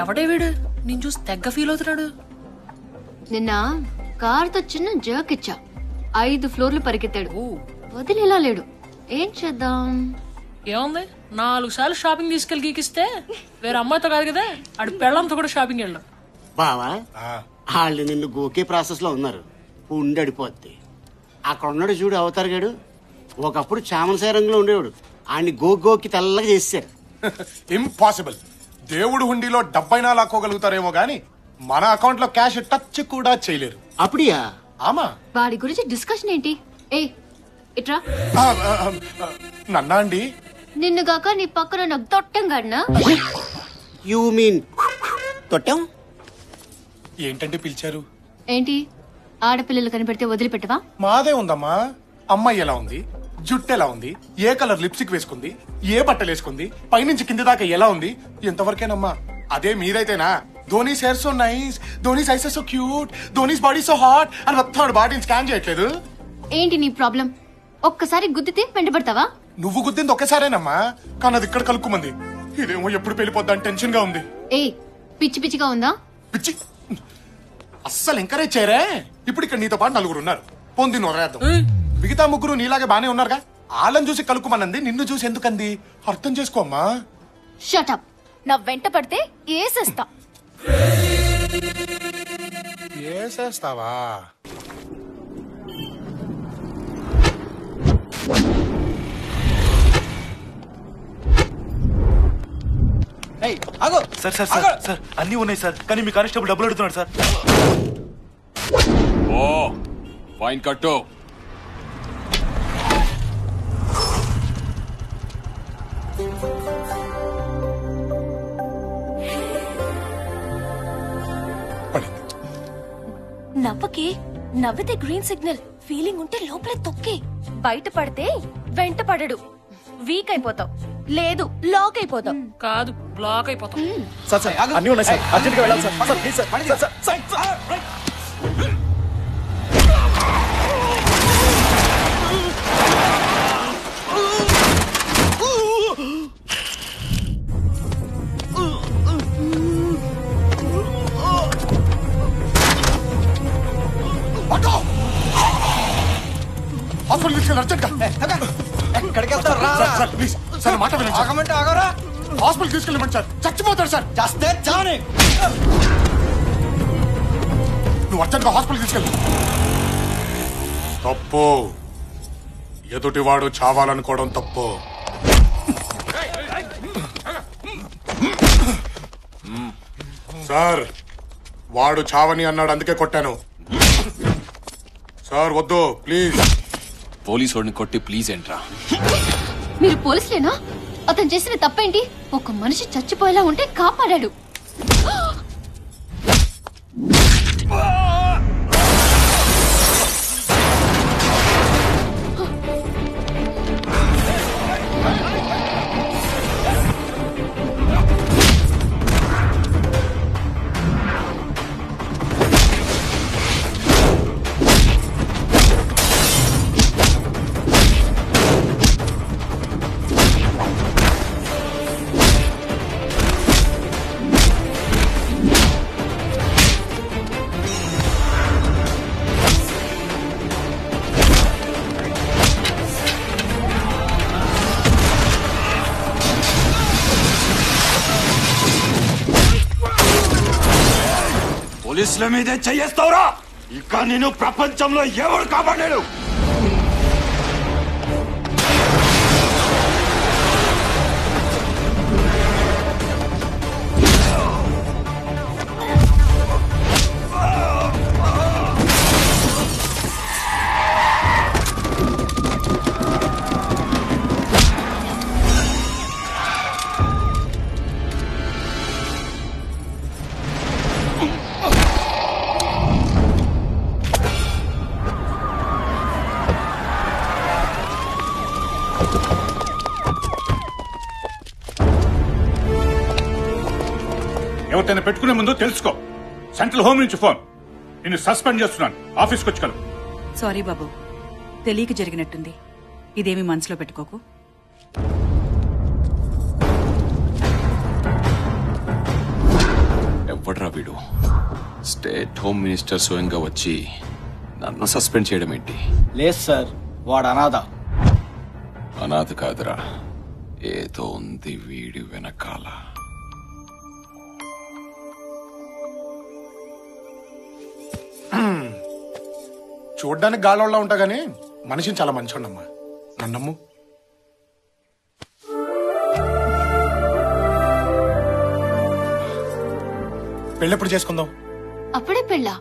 ఎవడే వీడు నేను చూసి తెగ్గ ఫీల్ అవుతున్నాడు. నిన్న కార్తో చిన్న జర్క్ ఇచ్చా, 5 ఫ్లోర్లు పరిగెత్తాడు. వదిలేలా లేడు. ఏం చేద్దాం? ఏముంది, 4 సార్లు షాపింగ్ తీసుకెళ్ళి గీకిస్తే వేరే అమ్మాయితో కాదు కదా, ఆడు పెళ్ళంతో కూడా షాపింగ్ వెళ్ళాం. బావా వాళ్ళు నిన్ను గోకే ప్రాసెస్ లో ఉన్నారు. ఉండి అడిపోద్ది. అక్కడ ఉన్నాడు చూడు అవతార్ గాడు, ఒకప్పుడు చామనసాయ రంగులో ఉండేవాడు. ఆయన్ని గోకి తెల్లగా చేశారు. ఇంపాసిబుల్. దేవుడు హుండీలో 70 లాక్కోగలుగుతారేమో గాని మన అకౌంట్ లో క్యాష్ టచ్ కూడా చేయలేరు. అప్పుడియా? ఆమా. వాడి గురించి డిస్కషన్ ఏంటి? ఏ ఇట్రా. నన్నా అండి? నిన్నుగాక నీ పక్కన నాకు తొట్టం గడినా. You mean తొట్టం? ఏంటంటే పిలిచారు? ఏంటి ఆడపిల్లలు కనిపెడితే వదిలిపెట్టవా? మాదే ఉందమ్మా. అమ్మాయి ఎలా ఉంది, జుట్టు ఎలా ఉంది, ఏ కలర్ లిప్స్టిక్ వేసుకుంది, ఏ బట్టలు వేసుకుంది, పైనుంచి కింది దాకా ఎలా ఉంది, ఎంతవరకేనమ్మా. అదే మీరైతేనా Dhoni's hair so nice, Dhoni's eyes so cute, Dhoni's body so hot అని మొత్తం బాడీని స్కాన్ చేయట్లేదు. ఏంటి నీ ప్రాబ్లం? ఒక్కసారి గుద్దితే వెంటబడతావా? నువ్వు గుద్దింది ఒక్కసారేనమ్మా, కానీ అది ఇక్కడ కలుక్కుమంది. ఇదేమో ఎప్పుడు పెళ్లిపోద్దని టెన్షన్ గా ఉంది. ఏ పిచ్చి పిచ్చిగా ఉందా? పిచ్చి అస్సలు ఎంకరేజ్ చేయరే. ఇప్పుడు ఇక్కడ నీతో పాటు 4 ఉన్నారు. పొంది నొరేద్దాం. మిగతా 3 నీలాగే బానే ఉన్నారుగా. వాళ్ళని చూసి కలుక్కుమనంది, నిన్ను చూసి ఎందుకంది అర్థం చేసుకోమ్మా. Shut up. నా వెంట పడితే ఏసేస్తా. ఏసేస్తావా? సార్ సార్ సార్ సార్ అన్ని ఉన్నాయి సార్, కానీ మీ కానిస్టేబుల్ డబ్బులు అడుగుతున్నాడు సార్. ఓ ఫైన్ కట్టు. నవ్వకే, నవ్వితే గ్రీన్ సిగ్నల్, ఫీలింగ్ ఉంటే లోపలే తొక్కి, బయట పడితే వెంట పడడు, వీక్ అయిపోతావు, లేదు లాక్ అయిపోతావు. కాదు బ్లాక్ అయిపోతాం. సార్ సార్ అన్ని ఉన్నాయి సార్, అర్జెంట్ గా వెళ్ళాలి sir. Sir please sir. Sir sir hospital తీసుకెళ్ళి అర్జెంట్ గా. ఎక్కడికి వెళ్తావు? సార్ ప్లీజ్ సార్ మాట వినండి. ఆగమంటే ఆగరా? హాస్పిటల్ తీసుకెళ్ళమండి సార్, చచ్చిపోతాడు సార్. చస్తే చావని. నువ్వు అర్జెంట్ గా హాస్పిటల్ తీసుకెళ్ళు. తప్పు, ఎదుటివాడు చావాలనుకోవడం తప్పు. సార్ వాడు చావని అన్నాడు, అందుకే కొట్టాను. సార్ వద్దు ప్లీజ్. పోలీసు వాడిని కొట్టి ప్లీజ్ ఏంట్రా? మీరు పోలీసులేనా? అతను చేసిన తప్పేంటి? ఒక మనిషి చచ్చిపోయేలా ఉంటే కాపాడాడు. పోలీసుల మీదే చెయ్యేస్తావురా? ఇక నేను ప్రపంచంలో ఎవరు కాపాడాడు? ఎవరినైనా పెట్టుకునే ముందు తెలుసుకో. సెంట్రల్ హోమ్ నుంచి ఫోన్. నిన్ను సస్పెండ్ చేస్తున్నాను. ఆఫీస్కి వచ్చి కలు. సారీ బాబు, తెలియక జరిగినట్టుంది. ఇదేమి మనసులో పెట్టుకోకు. ఎవడ్రా వీడు? స్టేట్ హోమ్ మినిస్టర్ స్వయంగా వచ్చి నన్ను సస్పెండ్ చేయడం ఏంటి? లేదు సార్, వాడు అనాథ. అనాథ కాదురా, ఏదో ఉంది వీడి వెనకాల. చూడ్డానికి గాలోళ్ళ ఉంటా గానీ మనిషిని చాలా మంచోడమ్మా. నన్నమ్ము. పెళ్ళెప్పుడు చేసుకుందాం? అప్పుడే పెళ్ళా?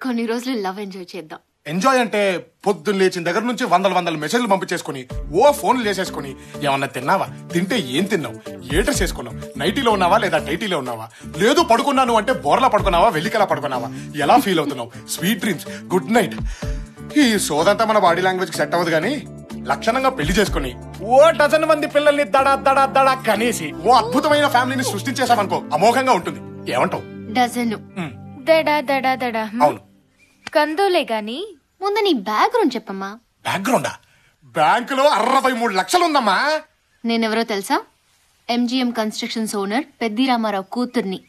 కొన్ని రోజులు లవ్ ఎంజాయ్ చేద్దాం. ఎంజాయ్ అంటే పొద్దున్న లేచిన దగ్గర నుంచి వందల మెసేజ్లు పంపించేసుకుని ఓ ఫోన్లు చేసేసుకుని ఏమన్నా తిన్నావా, తింటే ఏం తిన్నావు, ఏ డ్రెస్ వేసుకున్నావు, నైటీలో ఉన్నావా లేదా టైటీలో ఉన్నావా, లేదు పడుకున్నాను అంటే బోర్లా పడుకున్నావా వెల్లికలా పడుకున్నావా, ఎలా ఫీల్ అవుతున్నావు, స్వీట్ డ్రీమ్స్, గుడ్ నైట్. ఈ సోదంతా మన బాడీ లాంగ్వేజ్ కి సెట్ అవ్వదు గానీ లక్షణంగా పెళ్లి చేసుకుని ఓ డజన్ మంది పిల్లల్ని దడా కనేసి ఓ అద్భుతమైన ఫ్యామిలీని సృష్టించేసామనుకో అమోఘంగా ఉంటుంది. ఏమంటావు? డజను. దడా దడా దడా. అవును. కందోలే గాని ముందు నీ బ్యాక్గ్రౌండ్ చెప్పమ్మా. బ్యాక్గ్రౌండా? బ్యాంకులో 63 లక్షలు ఉందమ్మా. నేనెవరో తెలుసా? MGM constructions owner Peddi Ramarao కూతుర్ని.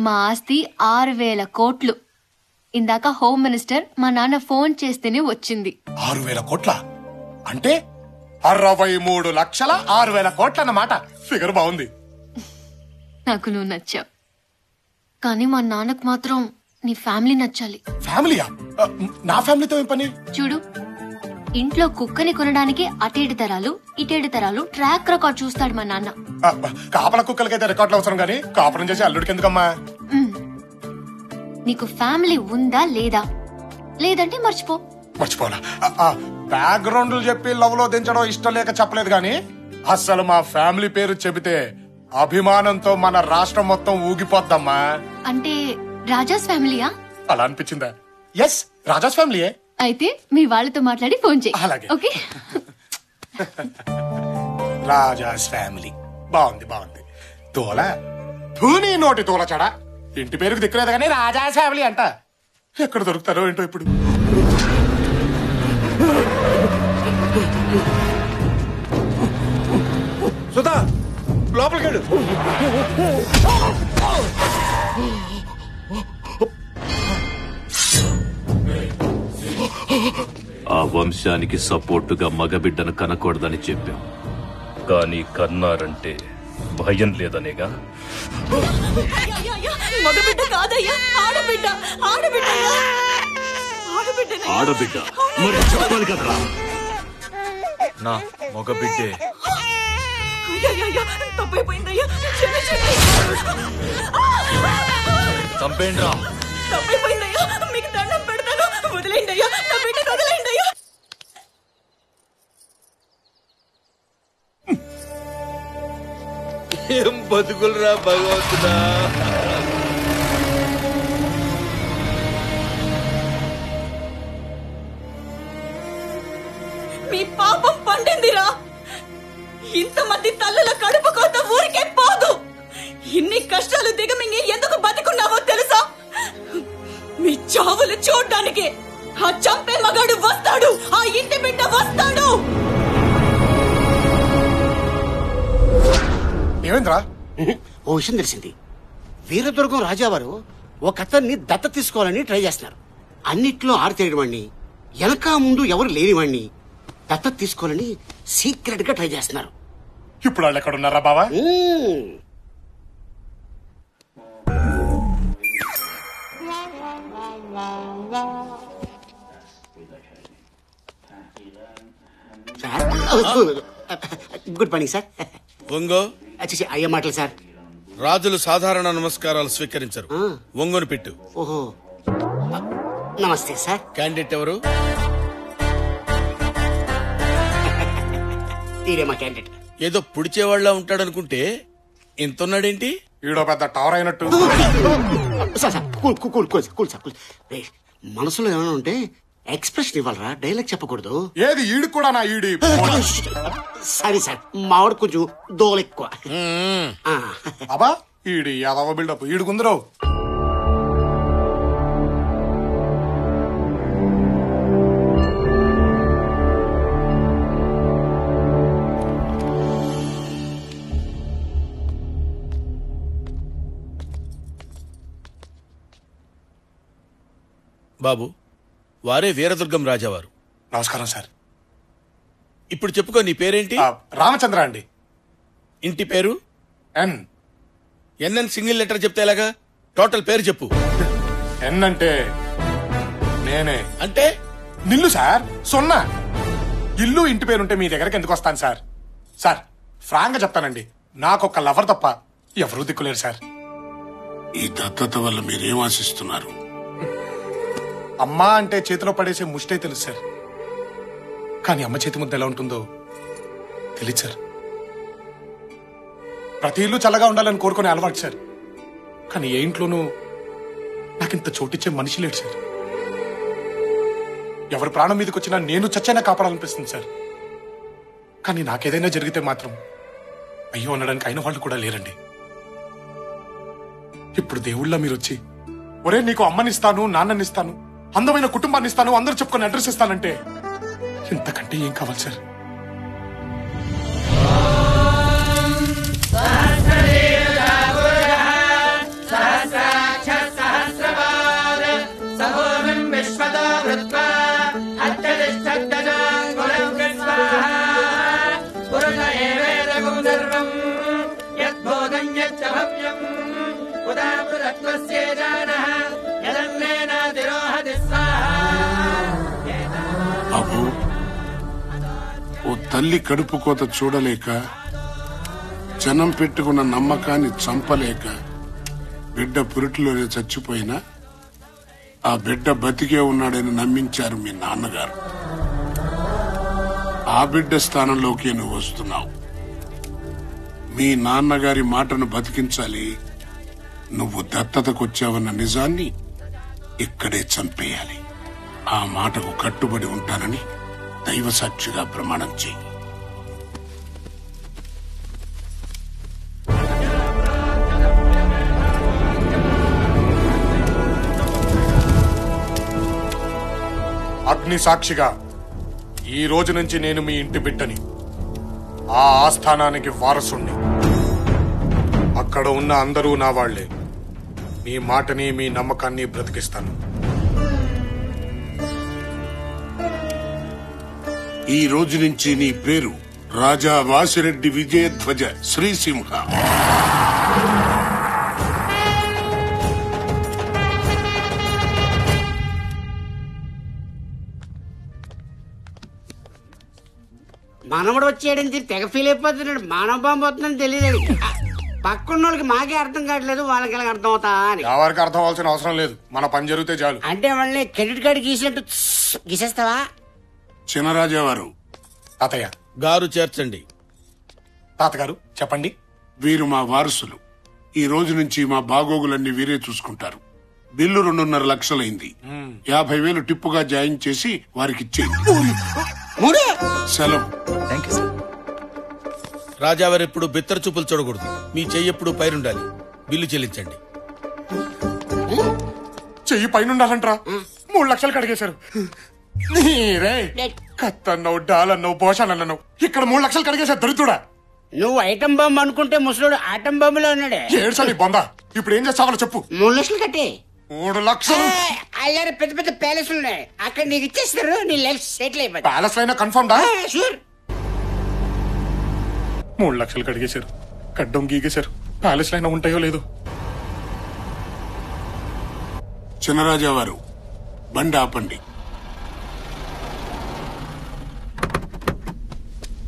మా ఆస్తి 6,000 కోట్లు. ఇందాక హోమ్ మినిస్టర్ మా నాన్న ఫోన్ చేస్తేనే వచ్చింది. 6,000 కోట్ల అంటే 63 లక్షల 6,000 కోట్ల అన్నమాట. ఫిగర్ బాగుంది. నాకు నువ్వు నచ్చావు, కానీ మా నాన్నకు మాత్రం నీ ఫ్యామిలీ నచ్చాలి. ఫ్యామిలీయా? నా ఫ్యామిలీతో ఏం పని? చూడు, ఇంట్లో కుక్కని కొనడానికి అటేడు తరాలు ఇటేడు తరాలు ట్రాక్ రికార్డ్ చూస్తాడు మా నాన్న. కాపల కుక్కలకైతే రికార్డులు అవసరం గానీ కాపురం చేసి అల్లుడికి ఎందుకమ్మా? నీకు ఫ్యామిలీ ఉందా లేదా? లేదంటే మర్చిపోలా. బ్యాక్గ్రౌండ్లు చెప్పి లవ్ లో దించడం ఇష్టం లేక చెప్పలేదు గానీ అసలు మా ఫ్యామిలీ పేరు చెబితే అభిమానంతో మన రాష్ట్రం మొత్తం ఊగిపోద్దమ్మా. అంటే రాజాస్ ఫ్యామిలీయా? అలా అనిపించిందా? ఎస్, రాజాస్ ఫ్యామిలీయే. అయితే మీ వాళ్ళతో మాట్లాడి ఫోన్ చేయి. అలాగే. ఓకే. రాజాస్ ఫ్యామిలీ బాగుంది. తోల ధూని నోటి తోల చడా. ఇంటి పేరుకు దిక్కులేదు కానీ రాజాస్ ఫ్యామిలీ అంట. ఎక్కడ దొరుకుతారో ఏంటో ఇప్పుడు. సుధా, లోపలికెళ్ళు. ఆ వంశానికి సపోర్టుగా మగబిడ్డను కనకూడదని చెప్పాం, కానీ కన్నారంటే భయం లేదనేగా. మగబిడ్డ కాదయ్యా, ఆడబిడ్డ. ఆడబిడ్డ మరి చెప్పాలి కదరా. నా మగబిడ్డే. తప్పైపోయిందయ్యా, చంపేండి రా. తప్పైపోయిందయ్యా, మీకు దండం పెడతాను, వదిలేండి అయ్యా, నా బిడ్డను వదిలేండి అయ్యా. ఏం బతుకులరా భగవంతుడా. మీ పాపం పండిందిరా. ఇంతమంది తల్లుల కడుపు కోత ఊరికే పోదు. ఇన్ని కష్టాలు దిగమింగి ఎందుకు బతికున్నావో తెలుసా? మీ చావులు చూడ్డానికి ఆ చంపే మగాడు వస్తాడు, ఆ ఇంటి బిడ్డ వస్తాడు. ఏమైందిరా? ఓ విషయం తెలిసింది. వీరదుర్గం రాజావారు ఒక అతన్ని దత్త తీసుకోవాలని ట్రై చేస్తున్నారు. అన్నిట్లో ఆరితేయడవాణ్ణి, వెనక ముందు ఎవరు లేనివాణ్ణి దత్త తీసుకోవాలని సీక్రెట్ గా ట్రై చేస్తున్నారు. ఇప్పుడు వాళ్ళు ఎక్కడ ఉన్నారా బావా? Good morning sir. ఒంగో. అయ్యే మాటలు సార్. రాజులు సాధారణ నమస్కారాలు స్వీకరించరు. ఒంగోని పెట్టు. ఓహో, నమస్తే సార్. క్యాండిడేట్ ఎవరు? ఈడే మా క్యాండిడేట్. ఏదో పుడిచేవాళ్ళ ఉంటాడనుకుంటే ఇంతున్నాడేంటి? ఈడో పెద్ద టవర్ అయినట్టు. మనసులో ఏమైనా ఉంటే ఎక్స్ప్రెషన్ ఇవ్వాలరా, డైలాగ్ చెప్పకూడదు. ఏది ఈడు కూడా నా ఈడి. సరే సార్, మావాడు కొంచెం దోలెక్కువ. అబ్బా ఈడి యాదవ బిల్డప్ ఈడుకుందరావు. బాబు, వారే వీరదుర్గం రాజావారు. నమస్కారం సార్. ఇప్పుడు చెప్పుకో, నీ పేరేంటి? రామచంద్ర అండి. ఇంటి పేరు? ఎన్ సింగిల్ లెటర్ చెప్తే ఎలాగా? టోటల్ పేరు చెప్పు. ఎన్ అంటే నేనే. అంటే నిల్లు సార్, సున్నా. ఇల్లు ఇంటి పేరుంటే మీ దగ్గరకు ఎందుకు వస్తాను సార్? సార్ ఫ్రాంక్ గా చెప్తానండి, నాకొక్క లవర్ తప్ప ఎవరూ దిక్కులేరు సార్. ఈ దత్తత వల్ల మీరేం ఆశిస్తున్నారు? అమ్మా అంటే చేతిలో పడేసే ముష్టే తెలుసు సార్, కానీ అమ్మ చేతి ముద్ద ఎలా ఉంటుందో తెలియదు సార్. ప్రతి ఇల్లు చల్లగా ఉండాలని కోరుకునే అలవాటు సార్, కానీ ఏ ఇంట్లోనూ నాకింత చోటిచ్చే మనిషి లేడు సార్. ఎవరి ప్రాణం మీదకి వచ్చినా నేను చచ్చైనా కాపాడాలనిపిస్తుంది సార్, కానీ నాకేదైనా జరిగితే మాత్రం అయ్యో అనడానికి అయిన వాళ్ళు కూడా లేరండి. ఇప్పుడు దేవుళ్ళ మీరు వచ్చి, ఒరే నీకు అమ్మనిస్తాను, నాన్ననిస్తాను, అందమైన కుటుంబాన్ని ఇస్తాను, అందరూ చెప్పుకొని అడ్రస్ ఇస్తానంటే ఇంతకంటే ఏం కావాలి సార్? బాబు, ఓ తల్లి కడుపు కోత చూడలేక, జనం పెట్టుకున్న నమ్మకాన్ని చంపలేక బిడ్డ పురిటిలోనే చచ్చిపోయినా ఆ బిడ్డ బతికే ఉన్నాడని నమ్మించారు మీ నాన్నగారు. ఆ బిడ్డ స్థానంలోకి నువ్వు వస్తున్నావు. మీ నాన్నగారి మాటను బతికించాలి. నువ్వు దత్తతకొచ్చావన్న నిజాన్ని ఇక్కడే చంపేయాలి. ఆ మాటకు కట్టుబడి ఉంటానని దైవ సాక్షిగా ప్రమాణం చేయి. అగ్ని సాక్షిగా ఈ రోజు నుంచి నేను మీ ఇంటి బిడ్డని, ఆ ఆస్థానానికి వారసుణ్ణి. అక్కడ ఉన్న అందరూ నా వాళ్లే. మీ మాటని, మీ నమ్మకాన్ని బ్రతికిస్తాను. ఈ రోజు నుంచి నీ పేరు రాజా వాసిరెడ్డి విజయధ్వజ శ్రీసింహ. మనవడు వచ్చేయడానికి తెగ ఫీల్ అయిపోతున్నాడు. మానవ బాంబు వస్తుందని తెలియదు. పక్కన్న వాళ్ళకి మాకే అర్థం కావట్లేదు, వాళ్ళకి ఎలా అర్థం అవుతా అని. ఎవరికి అర్థం అవ్వాల్సిన అవసరం లేదు, మన పని జరిగితే చాలు. అంటే వాళ్ళని క్రెడిట్ కార్డు గీసినట్టు గీసేస్తావా? చినరాజా వారు. తాతయ్య గారు చేర్చండి. తాతగారు చెప్పండి. వీరు మా వారసులు. ఈ రోజు నుంచి మా బాగోగులన్నీ వీరే చూసుకుంటారు. బిల్లు 2.5 లక్షలైంది. 50,000 టిప్పుగా జాయిన్ చేసి వారికి ఇచ్చేయండి. సెలవు. రాజావారు ఎప్పుడు బిత్తర చూపులు చూడకూడదు. మీ చెయ్యి ఎప్పుడు పైరుండాలి. బిల్లు చెల్లించండి. చెయ్యి పైనుండాలంట్రా? 3 లక్షలు కడిగేశారు. నీరే కత్తన్నావు, డాలన్నావు, భోషాలన్నావు, ఇక్కడ 3 లక్షలు కడిగేశారు దరిద్రుడా. నువ్వు ఐటమ్ బాంబు అనుకుంటే ముసలోడు ఆటం బాంబులో ఉన్నాడే. ఏడ్చాలి బొందా. ఇప్పుడు ఏం చేస్తావో చెప్పు. 3 లక్షలు కట్టే. 3 లక్షలు? అయ్యారు పెద్ద పెద్ద ప్యాలెస్ ఉన్నాయి, అక్కడ నీకు ఇచ్చేస్తారు. నీ లైఫ్ సెటిల్ అయిపోతుంది. ప్యాలెస్ అయినా కన్ఫర్మ్ డా? షూర్. 3 లక్షలు కడిగేశారు, కడ్డం గీగేశారు. ప్యాలెస్ అయినా ఉంటాయో లేదో. చినరాజా వారు, బండి ఆపండి.